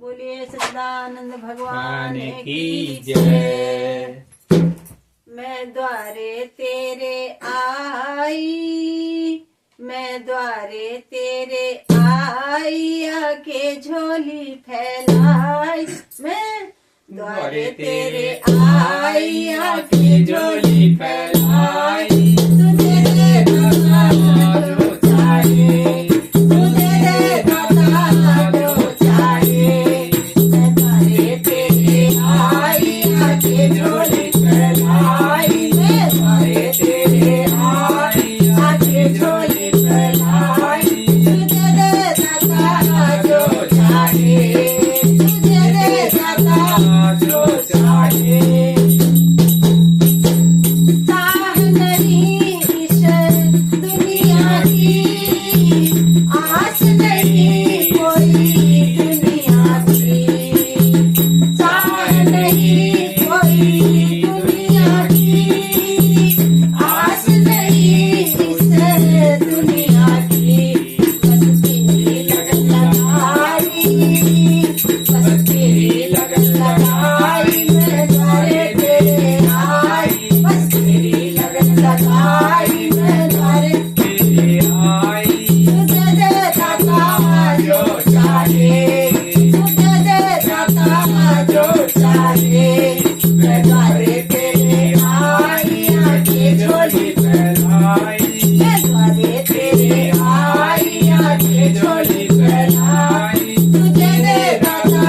बोलिए सच्चिदानंद भगवान की की जय। जय। मैं द्वारे तेरे आई, मैं द्वारे तेरे आई, आके झोली फैलाई। मैं द्वारे तेरे आई, आके झोली फैलाई। तुझे दे दाता जो चाहे, तुझे दे दाता जो चाहे। मैं द्वारे तेरे आई, आके झोली फैलाई। मैं द्वारे तेरे आई, आके झोली फैलाई। तुझे दे दाता जो चाहे, तुझे दे दाता जो चाहे। चाह नहीं इस दुनिया की, आस नहीं कोई दुनिया की। चाह नहीं कोई दुनिया की, आस नहीं इस दुनिया की। बस तेरी लगन लगाई, बस तेरी लगन लगाई। मैं द्वारे तेरे आई, बस तेरी लगन लगाई। मैं द्वारे तेरे आई, तुझे दे दाता जो चाहे, तुझे दे दाता जो चाहे। मैं द्वारे तेरे आई, आके झोली फैलाई, मैं द्वारे तेरे आई, आके झोली फैलाई। तुझे दे दाता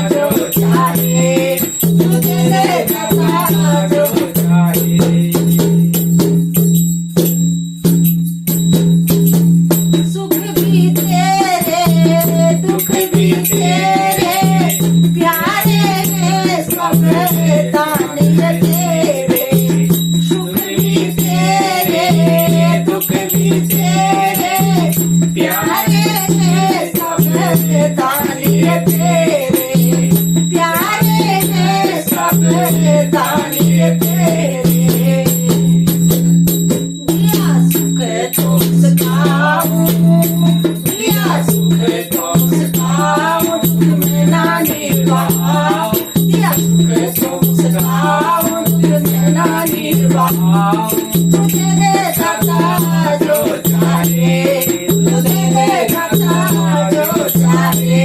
जो चाहे, तुझे दे दाता जो चाहे। सुख भी तेरे, दुख भी तेरे, प्यारे हैं सब दानिय तेरे। सुख भी तेरे, दुख भी तेरे, प्यारे हैं सब दानिय तेरे। प्यारे हैं सब दानिय तेरे। दिया सुख तो सखाऊं, दिया सुख तो सखाऊं, दुख में ना निर्वाहाऊं। दिया सुख तो सखाऊं, दुख में ना निर्वाहाऊं। तुझे दे दाता जो चाहे, तुझे दे दाता जो चाहे।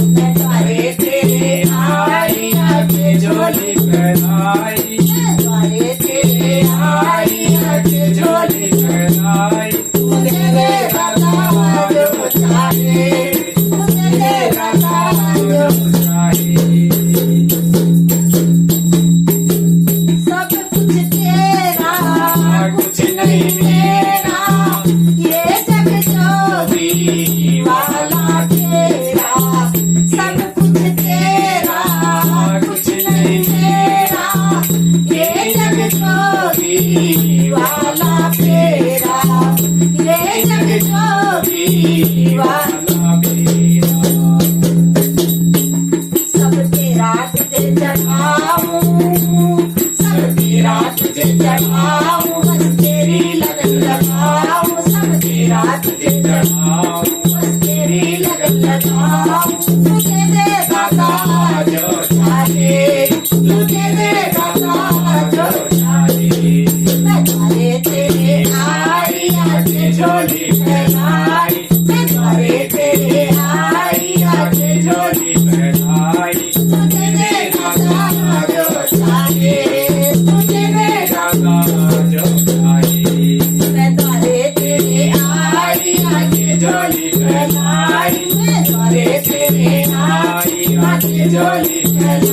मैं द्वारे तेरे आई, आके झोली फैलाई, मैं द्वारे तेरे आई, आके झोली फैलाई, तुझे दे दाता जो चाहे, तुझे दे दाता जो चाहे। सब कुछ तेरा, कुछ नहीं मेरा। ये जग जोगी वाला तेरा। सब कुछ तेरा, कुछ नहीं मेरा। ये जग जोगी वाला तेरा। ये जग जोगी वाला। सब तेरा तुझे चढ़ाऊं, सब तेरा तुझे चढ़ाऊं। बस तेरी लगन लगाऊं, सब तेरा तुझे चढ़ाऊं। बस तेरी लगन लगाऊं। तुझे दे दाता जो चाहे, तुझे दे दाता जो चाहे। मैं द्वारे तेरे आई, आके झोली फैलाई। मैं द्वारे तेरे आई, आके झोली फैलाई, तुझे दे दाता जो चाहे, तुझे दे दाता जो चाहे। मैं द्वारे तेरे आई, आके झोली फैलाई। मैं द्वारे तेरे आई, आके झोली फैलाई।